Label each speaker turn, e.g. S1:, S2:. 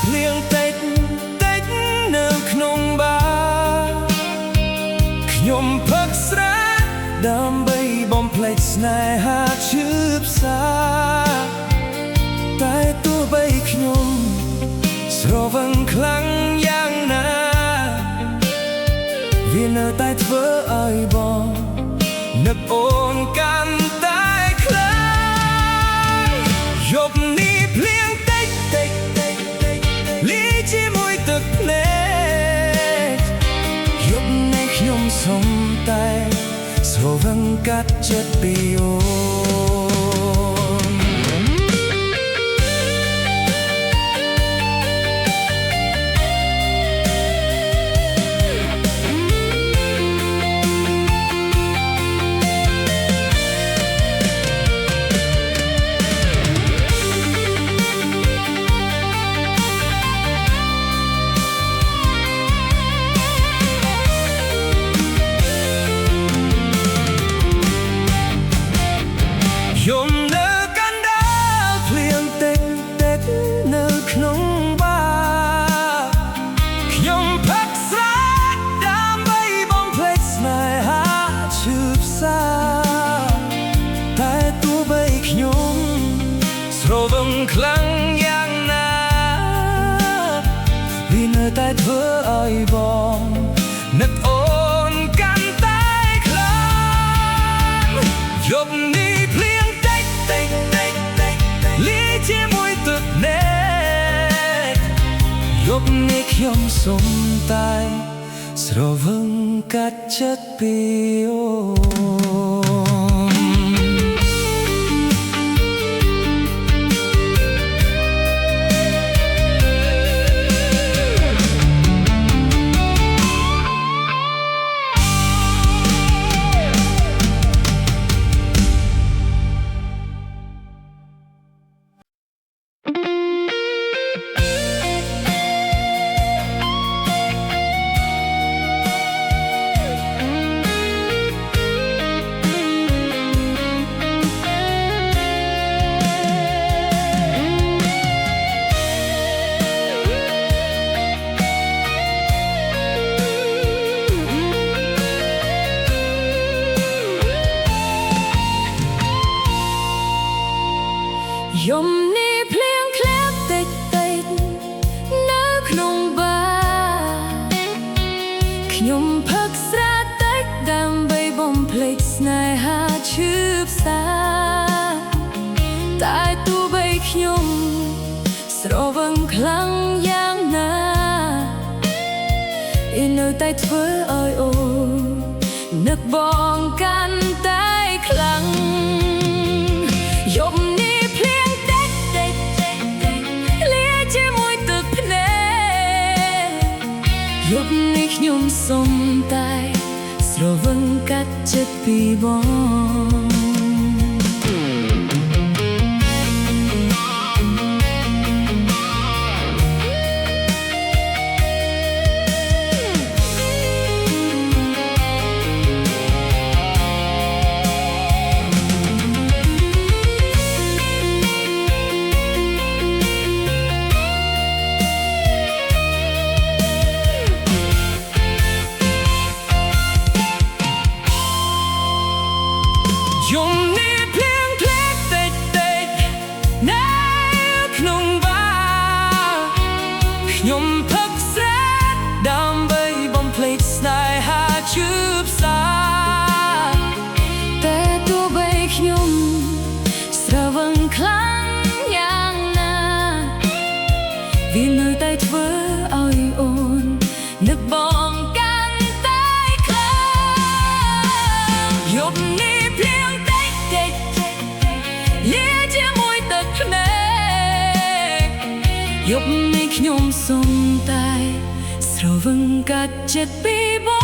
S1: ភ្លៀងតិចតិចនៅក្នុងបារខ្ញុំផឹកស្រាដើម្បីបំភ្លេចស្នេហាឈឺផ្សាតែទោះបីខ្ញុំស្រវឹងខ្លាំងយ៉ាងណាវានៅតែធ្វើឲ្យបងនឹកអូនកាន់តែខ្លាំងយប់នេះភ្លៀងតិចតិចលាយជាមួយទឹកភ្នែកយប់នេះខ្ញុំសុំតែស្រវឹងកាត់ចិត្តពីអូយំនៅកណ្ដាលភ្លៀងតិចតិចនៅក្នុងបារខ្ញុំផឹកស្រាដើម្បីបំភ្លេចស្នេហាឈឺផ្សាតែទោះបីខ្ញុំស្រវឹងខ្លាំងយ៉ាងណាវានៅតែធ្វើឲ្យបងនឹកអូនកាន់តែខ្លាំងយប់នេះភ្លៀងជាមួយទឹកភ្នែកយប់នេះខ្ញុំសុំតែស្រវឹងកាត់ចិត្តពីអូយំនេះភ្លៀងធ្លាក់តិចតិចនៅក្នុងបារខ្ញុំផឹកស្រាតិចដើម្បីបំភ្លេចស្នេហាឈឺផ្សាតែទោះបីខ្ញុំស្រវឹងខ្លាំងយ៉ាងណាវានៅតែធ្វើឲ្យអូននឹកបងកាន់តែខ្លាំងយប់យប់នេះខ្ញុំសុំតែស្រវឹងកាត់ចិត្តពីបងយំនេះភ្លៀងធ្លាក់តិចតិចនៅក្នុងបារខ្ញុំផឹកស្រាដើម្បីបំភ្លេចស្នេហាឈឺផ្សាតែទោះបីខ្ញុំស្រវឹងខ្លាំងយ៉ាងណាវានៅតែធ្វើឲ្យអូននឹកបងកាន់តែខ្លាំងយប់នេះយប់នេះខ្ញុំសុំតែស្រវឹងកាត់ចិត្តពីបង